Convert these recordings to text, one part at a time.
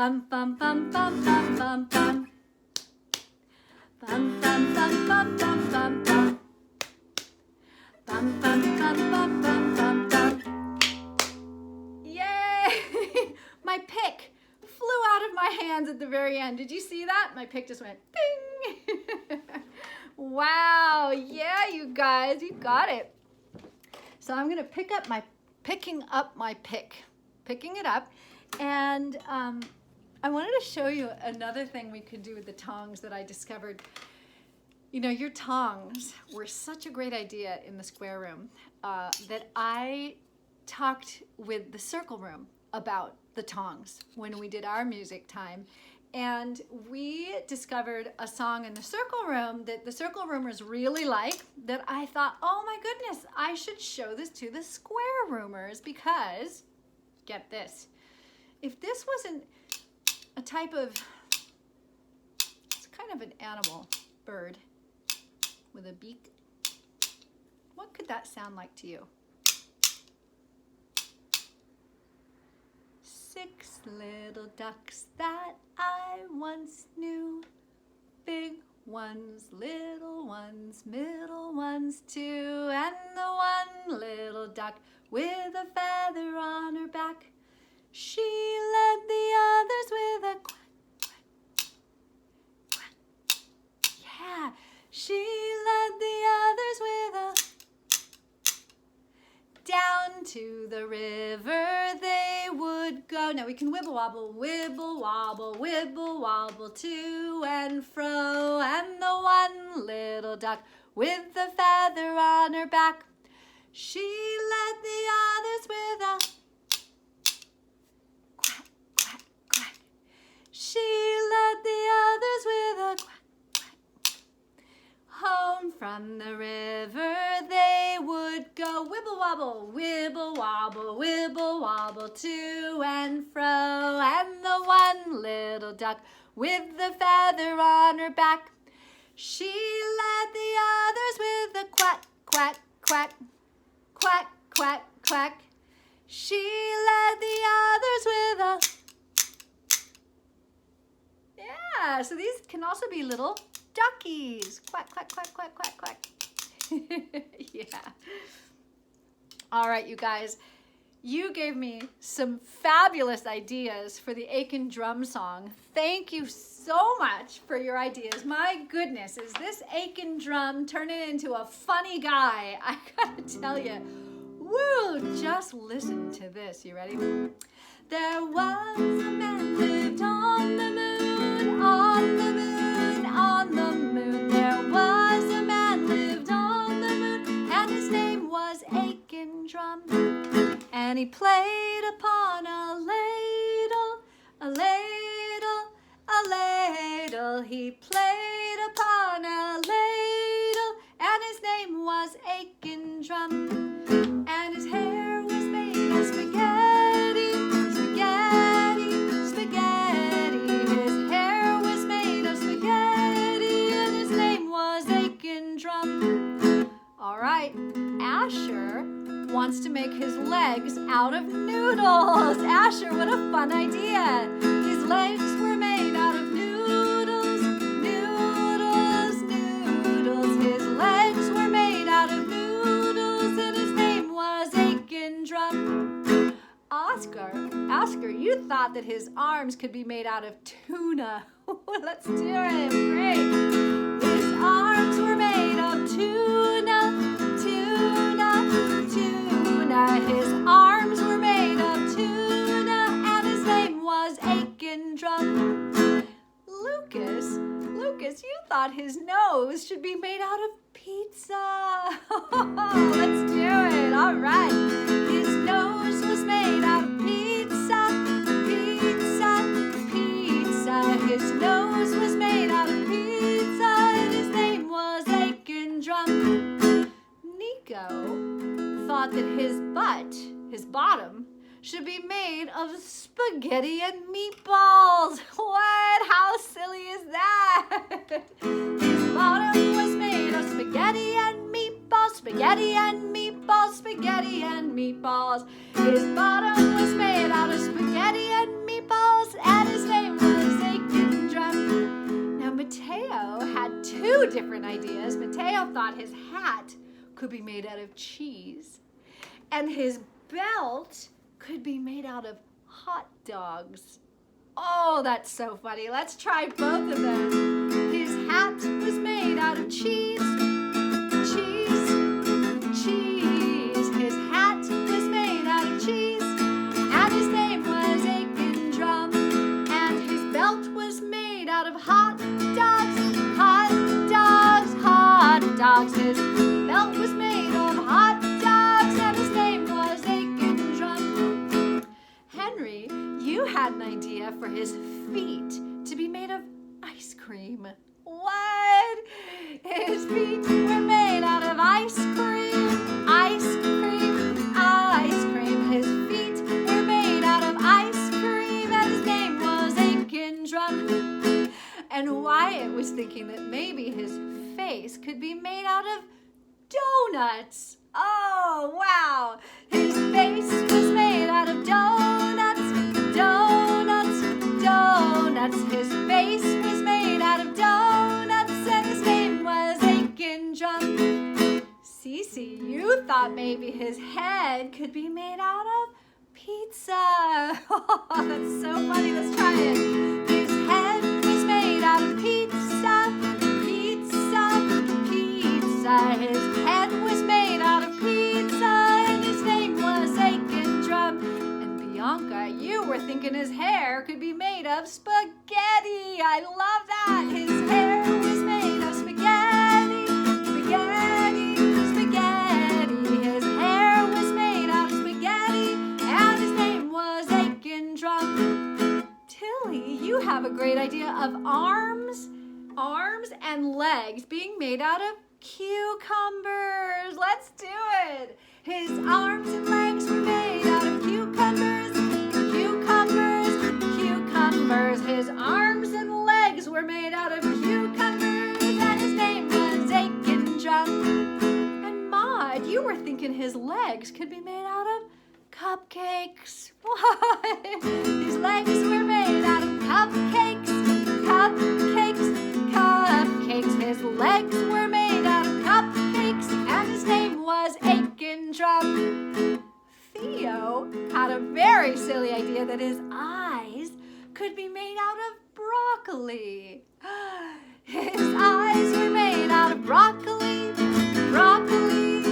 Bum, bum, bum, bum, bum, bum, bum. Bum, bum, bum, bum, bum, bum, bum. Bum, bum, bum, bum, bum, bum, bum. Yay! My pick flew out of my hands at the very end. Did you see that? My pick just went ding. Wow, yeah, you guys, you got it. So I'm gonna picking up my pick, picking it up, and I wanted to show you another thing we could do with the tongs that I discovered. You know, your tongs were such a great idea in the square room that I talked with the circle room about the tongs when we did our music time. And we discovered a song in the circle room that the circle roomers really like, that I thought, oh my goodness, I should show this to the square roomers, because, get this, if this wasn't a type of, it's kind of an animal, bird with a beak, what could that sound like to you? 6 little ducks that I once knew, big ones, little ones, middle ones too, and the one little duck with a feather on her back, she led the others with a quack, quack, quack. Yeah, she led the others with a down to the river they would go. Now we can wibble wobble, wibble wobble to and fro. And the one little duck with the feather on her back, she led the others with a quack, quack, quack. She led the others with a quack, quack. Home from the river they would go, wibble wobble to and fro. And the one little duck with the feather on her back, she led the others with a quack, quack, quack, quack, quack, quack. She led the others with a, yeah, so these can also be little duckies. Quack, quack, quack, quack, quack, quack. Yeah. All right, you guys, you gave me some fabulous ideas for the Aiken Drum song. Thank you so much for your ideas. My goodness, is this Aiken Drum turning into a funny guy? I gotta tell you, woo, just listen to this. You ready? There was a man lived on the moon, on the moon, on the moon. There was a man lived on the moon, and his name was Aiken Drum. And he played upon a ladle, a ladle, a ladle. He played upon a ladle, and his name was Aiken Drum. And his hair was made of spaghetti, spaghetti, spaghetti. His hair was made of spaghetti, and his name was Aiken Drum. All right, Asher wants to make his legs out of noodles. Asher, what a fun idea. His legs were made out of noodles, noodles, noodles. His legs were made out of noodles, and his name was Aiken Drum. Oscar, you thought that his arms could be made out of tuna. Let's do it. Great. His arms were made of tuna, tuna, tuna. His arms were made of tuna, and his name was Aiken Drum. Lucas, you thought his nose should be made out of pizza. Let's do it. All right. His nose was made out of pizza, pizza, pizza. His nose was made out of pizza, and his name was Aiken Drum. Nico thought that his butt, his bottom, should be made of spaghetti and meatballs. What? How silly is that? His bottom was made of spaghetti and meatballs, spaghetti and meatballs, spaghetti and meatballs. His bottom was made out of spaghetti and meatballs, balls, and his name was Aiken Drum. Now, Mateo had two different ideas. Mateo thought his hat could be made out of cheese, and his belt could be made out of hot dogs. Oh, that's so funny. Let's try both of them. His hat was made out of cheese, cheese, cheese. His hat was made out of cheese, and his name was Aiken Drum. And his belt was made out of hot dogs, hot dogs, hot dogs. His belt was made of hot dogs, and his name was Aiken Drum. Henry, you had an idea for his feet to be made of ice cream. What? His feet were made out of ice cream, ice cream, ice cream. His feet were made out of ice cream, and his name was Aiken Drum. And Wyatt was thinking that maybe his face could be made out of donuts. Oh, wow. His face was made out of donuts, donuts, donuts. His face was made out of donuts, and his name was Aiken Drum. Cece, you thought maybe his head could be made out of pizza. Oh, that's so funny. Let's try it. His head was made out of pizza, pizza, pizza. His head was made out of pizza, and his name was Aiken Drum. And Bianca, you were thinking his hair could be made of spaghetti. I love that. His hair was made of spaghetti, spaghetti, spaghetti. His hair was made out of spaghetti, and his name was Aiken Drum. Tilly, you have a great idea of arms and legs being made out of cucumbers. Let's do it. His arms and legs were made out of cucumbers, cucumbers, cucumbers. His arms and legs were made out of cucumbers, and his name was Aiken Drum. And Maud, you were thinking his legs could be made out of cupcakes. What? His legs were made out of cupcakes, cupcakes, cupcakes. His legs were made out of cupcakes, and his name was Aiken Drum. Theo had a very silly idea that his eyes could be made out of broccoli. His eyes were made out of broccoli, broccoli,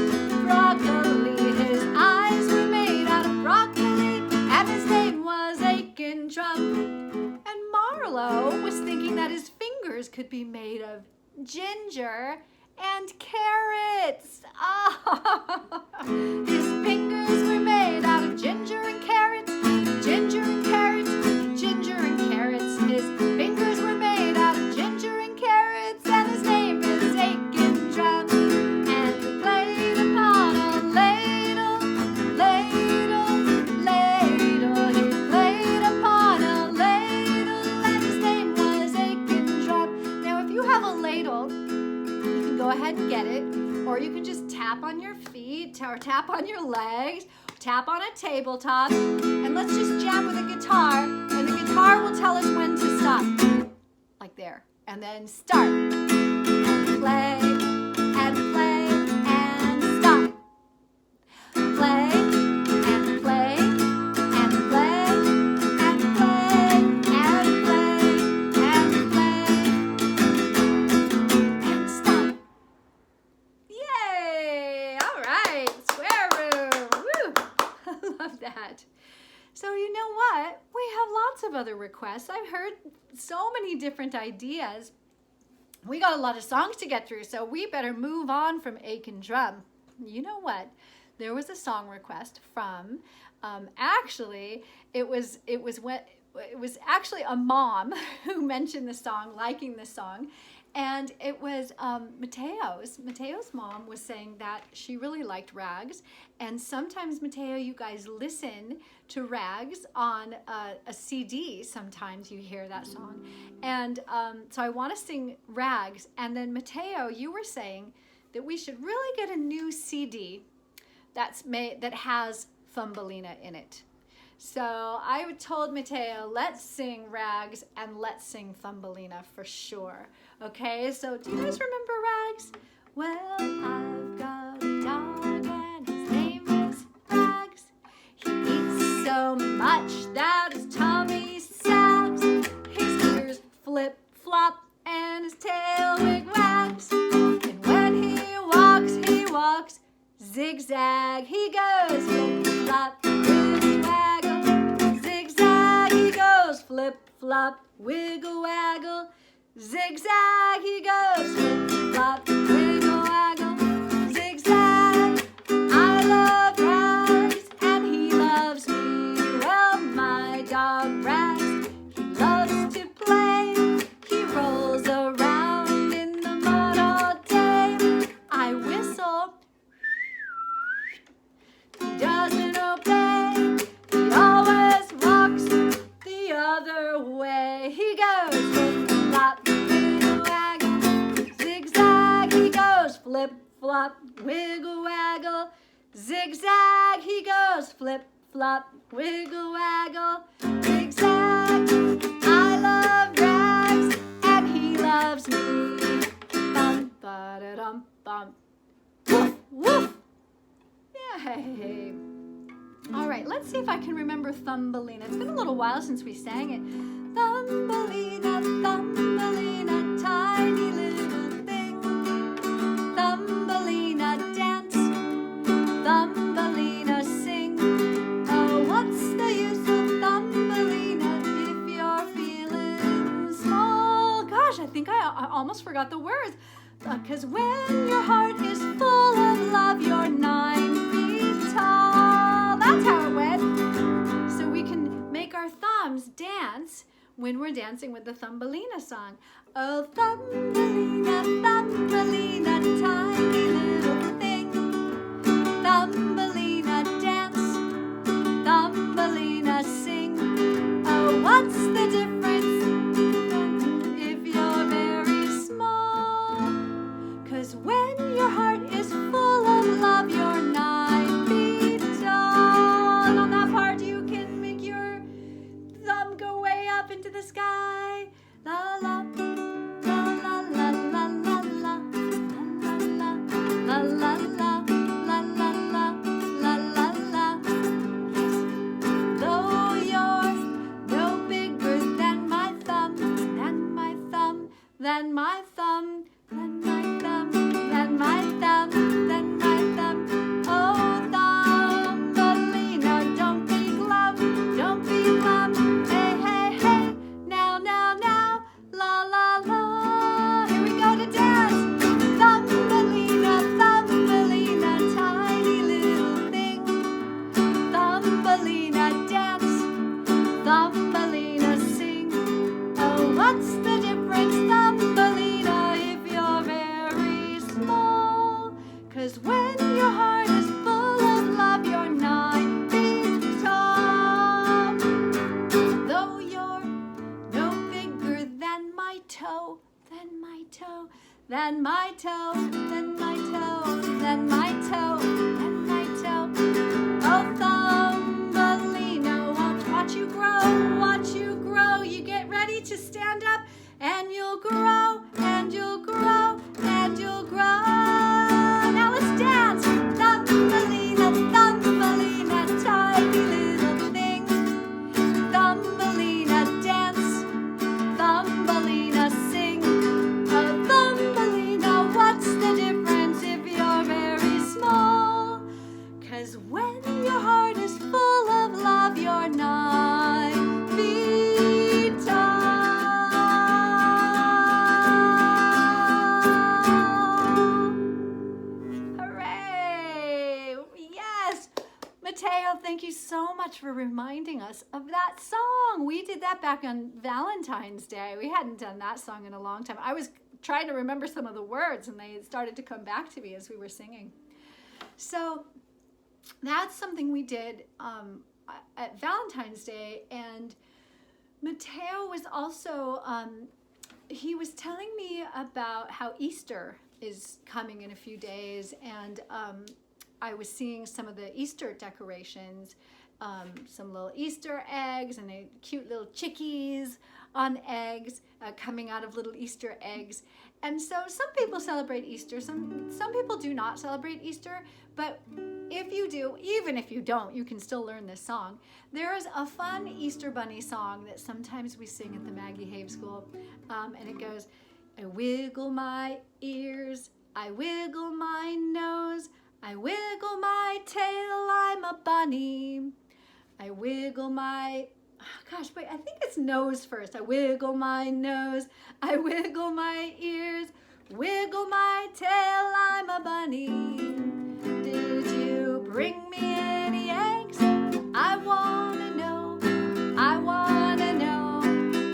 broccoli. His eyes were made out of broccoli, and his name was Aiken Drum. And Marlo was thinking that his fingers could be made of ginger and carrots. Oh. His fingers were made out of ginger and carrots, ginger and carrots, ginger and carrots. His fingers were made out of ginger and carrots, and his name is Aiken Drum. And he played upon a ladle, ladle, ladle. He played upon a ladle, and his name was Aiken Drum. Now, if you have a ladle, you can go ahead and get it, or you can just tap on your feet, or tap on your legs, tap on a tabletop, and let's just jam with a guitar, and the guitar will tell us when to stop. Like there. And then start. And play, and play, and stop. Play, and play, and play, and play, and play, and play, and stop. Yay! All right, square room. Woo! I love that. So you know what? We have lots of other requests. I've heard so many different ideas. We got a lot of songs to get through, so we better move on from Aiken Drum. You know what? There was a song request from, actually, it was actually a mom who mentioned the song, liking the song. And it was Mateo's. Mateo's mom was saying that she really liked Rags. And sometimes, Mateo, you guys listen to Rags on a CD. Sometimes you hear that song. And so I want to sing Rags. And then, Mateo, you were saying that we should really get a new CD that has Thumbelina in it. So I told Mateo, let's sing Rags and let's sing Thumbelina for sure. Okay, so do you guys remember Rags? Well, I've got a dog and his name is Rags. He eats so much that his tummy sags. His ears flip flop and his tail wig wags. And when he walks zigzag. He goes flip flop, wiggle waggle. Zigzag he goes flip flop, wiggle waggle. Zigzag he goes flip flop, wiggle waggle. Zigzag. I love Rags and he loves me. Well, my dog Rags, he loves to play. He rolls around in the mud all day. I whistle, he doesn't obey. He always walks the other way. He goes flip flop, wiggle waggle. Zigzag he goes flip flop, wiggle waggle. Zigzag he goes flip flop, wiggle waggle. Zigzag. I love Rags and he loves me. Bum ba da dum bum. Woof woof. Yay. All right, let's see if I can remember Thumbelina. It's been a little while since we sang it. Thumbelina, Thumbelina, tiny little thing. Thumbelina, dance. Thumbelina, sing. Oh, what's the use of Thumbelina if you're feeling small? Gosh, I think I almost forgot the words. 'Cause when your heart is full of love, you're 9 feet tall. That's how it went. So we can make our thumbs dance when we're dancing with the Thumbelina song. Oh, Thumbelina, Thumbelina, tiny little thing. Thumbelina, dance. Thumbelina, sing. Oh, what's the difference if you're very small? 'Cause when your heart is full of love, you're 9 feet tall. And on that part, you can make your thumb go way up into the sky. La la, la la la la la la, la la la, la la la, la la la, la la la. Though you're no bigger than my thumb, than my thumb, than my thumb, than my thumb, than my thumb, than my thumb. Oh, Thumbelina, don't be glum, don't be glum. Hey, hey, hey, now, now, now, la, la, la. Here we go to dance. Thumbelina, Thumbelina, tiny little thing. Thumbelina, dance. Thumbelina, sing. Oh, what's the difference, Thumbelina, if you're very small? 'Cause when your heart is full of love, you're 9 feet tall. Though you're no bigger than my toe, than my toe, than my toe, than my toe, than my toe, than my toe. Oh, Thumbelina, watch you grow, watch you grow. You get ready to stand up and you'll grow, and you'll grow, and you'll grow. Now let's dance. Thumbelina, Thumbelina, tiny little thing. Thumbelina, dance. Thumbelina, sing. Oh, Thumbelina, what's the difference if you're very small? 'Cause when your heart is full of love, you're 9 feet tall. Hooray! Yes! Mateo, thank you so much for reminding us of that song. We did that back on Valentine's Day. We hadn't done that song in a long time. I was trying to remember some of the words and they started to come back to me as we were singing. So that's something we did at Valentine's Day. And Mateo was also, he was telling me about how Easter is coming in a few days. And I was seeing some of the Easter decorations. some little Easter eggs and cute little chickies on eggs coming out of little Easter eggs. And so some people celebrate Easter, some people do not celebrate Easter, but if you do, even if you don't, you can still learn this song. There is a fun Easter Bunny song that sometimes we sing at the Maggie Have School, and it goes, I wiggle my ears, I wiggle my nose, I wiggle my tail, I'm a bunny. I wiggle my, gosh, wait, I think it's nose first. I wiggle my nose, I wiggle my ears, wiggle my tail, I'm a bunny. Did you bring me any eggs? I wanna know, I wanna know,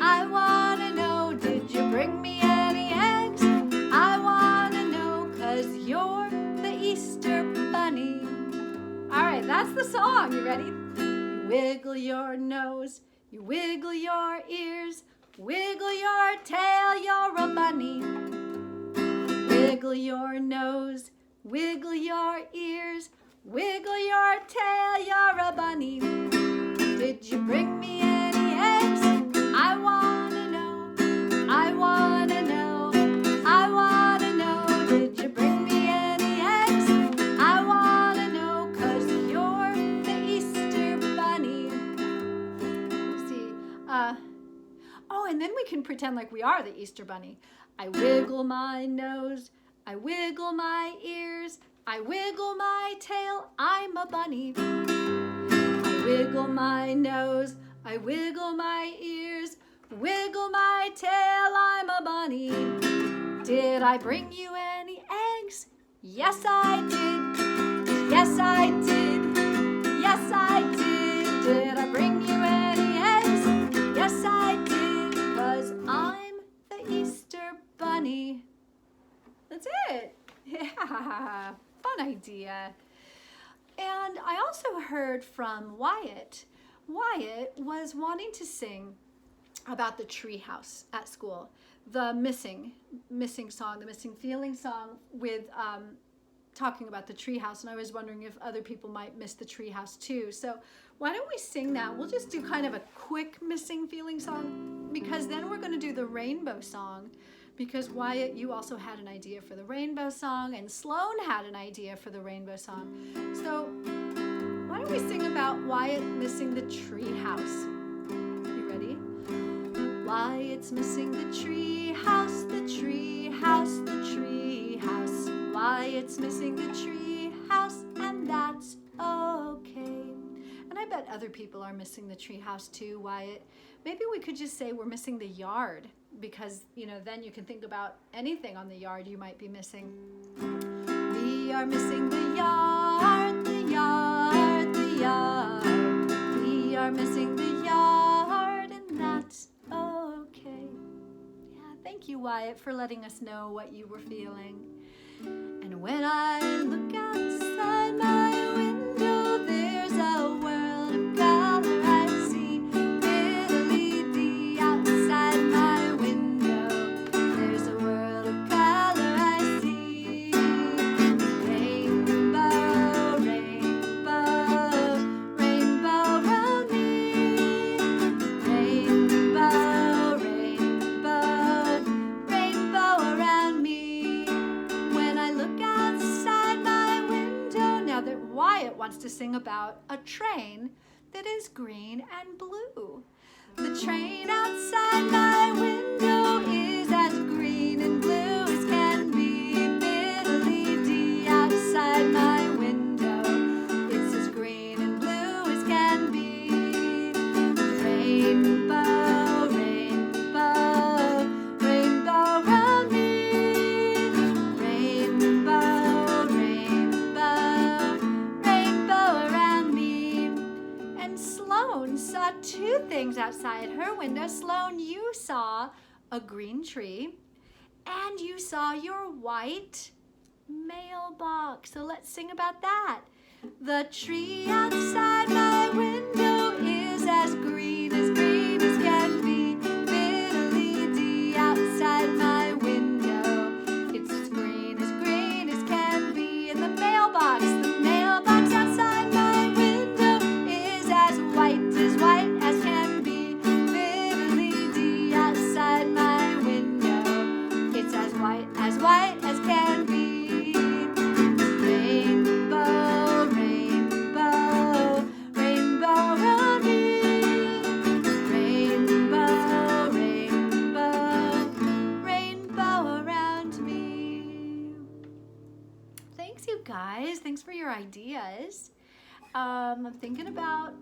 I wanna know. Did you bring me any eggs? I wanna know, 'cause you're the Easter bunny. All right, that's the song. You ready? Wiggle your nose, you wiggle your ears, wiggle your tail, you're a bunny. Wiggle your nose, wiggle your ears, wiggle your tail, you're a bunny. Did you bring me any eggs? I wanna know, I wanna know, I wanna know. Did you bring me any eggs? I wanna know, 'cause you're the Easter bunny. See, oh, and then we can pretend like we are the Easter bunny. I wiggle my nose, I wiggle my ears, I wiggle my tail, I'm a bunny. I wiggle my nose, I wiggle my ears, wiggle my tail, I'm a bunny. Did I bring you any eggs? Yes, I did. Yes, I did. Yes, I did. Did I bring you any eggs? Yes, I did. 'Cause I'm the Easter bunny. That's it. Yeah, fun idea. And I also heard from Wyatt. Wyatt was wanting to sing about the tree house at school, the missing song, the missing feeling song with talking about the tree house. And I was wondering if other people might miss the tree house too. So why don't we sing that? We'll just do kind of a quick missing feeling song, because then we're going to do the rainbow song. Because Wyatt, you also had an idea for the rainbow song, and Sloan had an idea for the rainbow song. So why don't we sing about Wyatt missing the tree house? You ready? Wyatt's missing the tree house, the tree house, the tree house. Wyatt's missing the tree house, and that's okay. And I bet other people are missing the tree house too, Wyatt. Maybe we could just say we're missing the yard, because, you know, then you can think about anything on the yard you might be missing. We are missing the yard, the yard, the yard. We are missing the yard, and that's okay. Yeah, thank you, Wyatt, for letting us know what you were feeling. And when I look outside my window, there's a world of color I see. Diddly-dee, outside my window, there's a world of color I see. Rainbow, rainbow, rainbow round me. Rainbow, rainbow, rainbow around me. When I look outside my window, now that Wyatt wants to sing about a train that is green and blue. The train outside my window is as green and blue as can be. Diddly-dee, outside my window, it's as green and blue as can be. Rainbow, rainbow, rainbow round me. Rainbow, rainbow, rainbow around me. And Sloan saw two things outside her window. Sloan, you saw a green tree, and you saw your white mailbox. So let's sing about that. The tree outside my window is as green as can be. Diddly-dee, outside my window, it's as green as can be. And the mailbox outside my window is as guys. Thanks for your ideas. I'm thinking about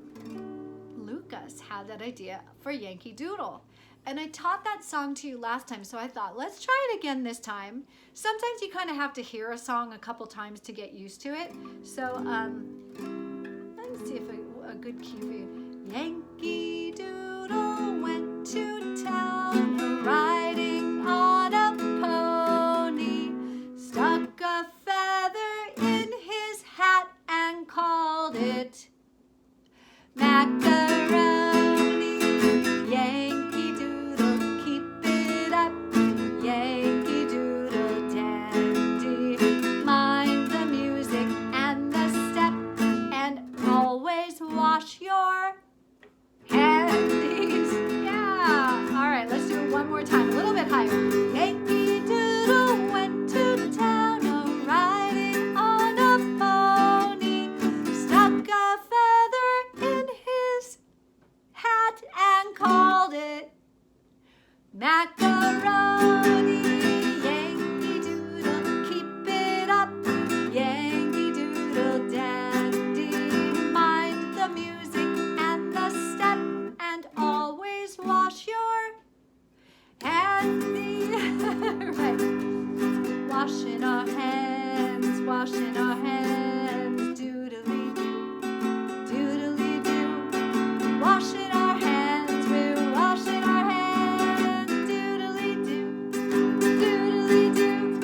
Lucas had that idea for Yankee Doodle. And I taught that song to you last time, so I thought, let's try it again this time. Sometimes you kind of have to hear a song a couple times to get used to it. So let's see if a good key for you. Yankee Doodle went to town riding on a pony, stuck a feather in his hat and called it macaroni. Yankee Doodle, keep it up. Yankee Doodle dandy. Mind the music and the step, and always wash your handies. Yeah. All right, let's do it one more time, a little bit higher. Yankee Doodle went to town riding on a pony, stuck a feather in his hat and called it macaroni. Yankee Doodle, keep it up. Yankee Doodle dandy. Mind the music and the step, and always wash your handies. Right. Washing our hands, washing our hands. Doodly doo, doodly doo. Washing our hands, we're washing our hands. Doodly doo, doodly doo.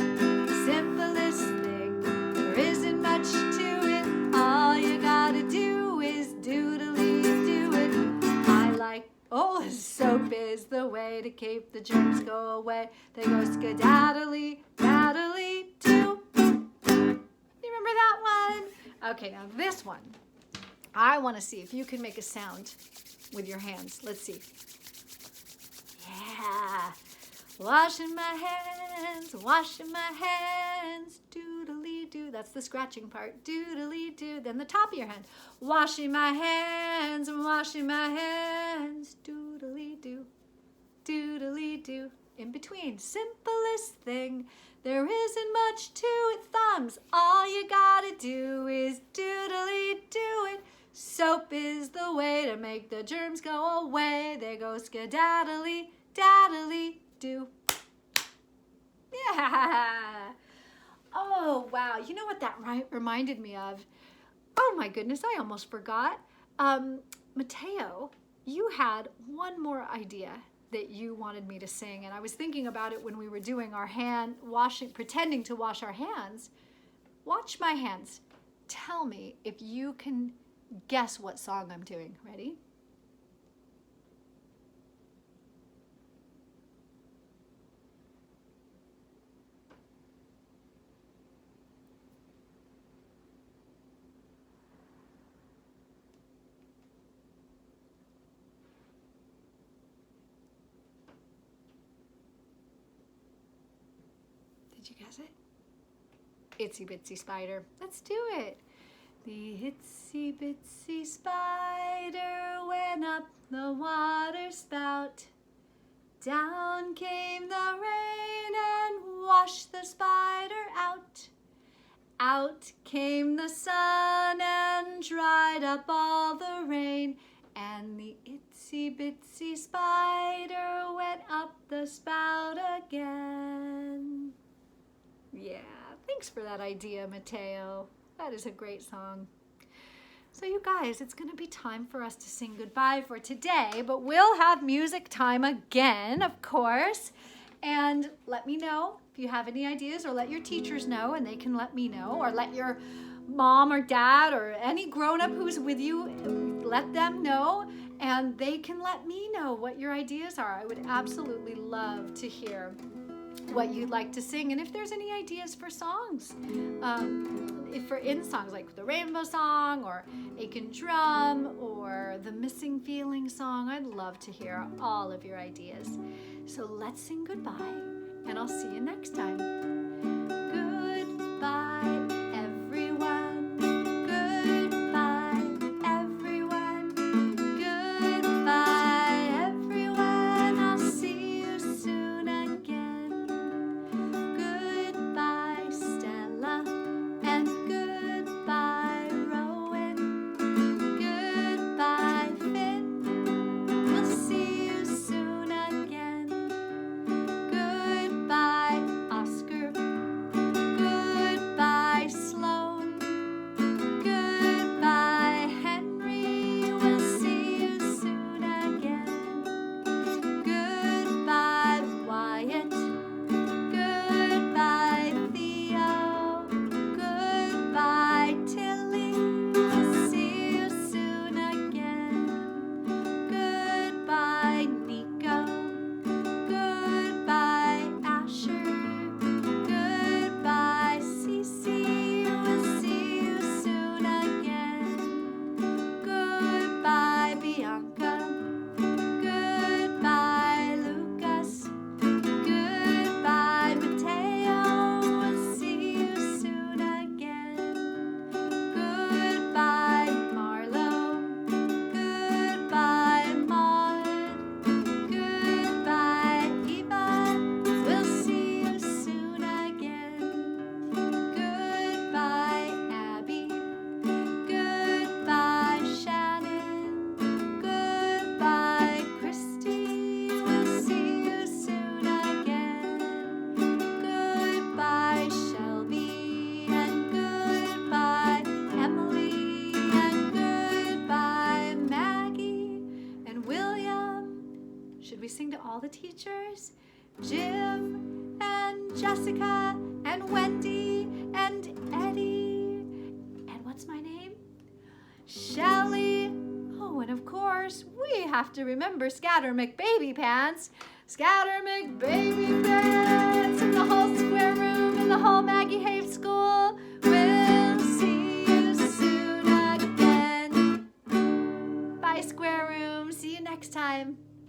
Simplest thing, there isn't much to it. All you gotta do is doodly do it. I like, oh, soap is the way to keep the germs go away. They go skedaddly, daddly doo. You remember that one? Okay, now this one. I want to see if you can make a sound with your hands. Let's see. Yeah. Washing my hands, washing my hands. Doodly doo. That's the scratching part. Doodly doo. Then the top of your hand. Washing my hands, washing my hands. Doodly doo. Doodly doo. In between. Simplest thing. There isn't much to it. Thumbs. All you gotta do is doodly do it. Soap is the way to make the germs go away. They go skedaddly, daddly do. Yeah. Oh, wow. You know what that reminded me of? Oh, my goodness. I almost forgot. Mateo, you had one more idea that you wanted me to sing. And I was thinking about it when we were doing our hand washing, pretending to wash our hands. Watch my hands. Tell me if you can guess what song I'm doing. Ready? Did you guess it? Itsy Bitsy Spider. Let's do it. The itsy bitsy spider went up the water spout. Down came the rain and washed the spider out. Out came the sun and dried up all the rain. And the itsy bitsy spider went up the spout again. Yeah, thanks for that idea, Mateo. That is a great song. So you guys, it's going to be time for us to sing goodbye for today, but we'll have music time again, of course. And let me know if you have any ideas, or let your teachers know and they can let me know, or let your mom or dad or any grown-up who's with you, let them know, and they can let me know what your ideas are. I would absolutely love to hear what you'd like to sing, and if there's any ideas for songs, if for in songs like the Rainbow Song or Aiken Drum or the Missing Feeling song, I'd love to hear all of your ideas. So let's sing goodbye, and I'll see you next time. Goodbye, everyone. Goodbye, everyone. Goodbye, everyone. I'll see you soon again. Goodbye, Stella, and goodbye. we sing to all the teachers? Jim and Jessica and Wendy and Eddie. And what's my name? Shelley. Oh, and of course, we have to remember Scatter McBaby Pants. Scatter McBaby Pants and the whole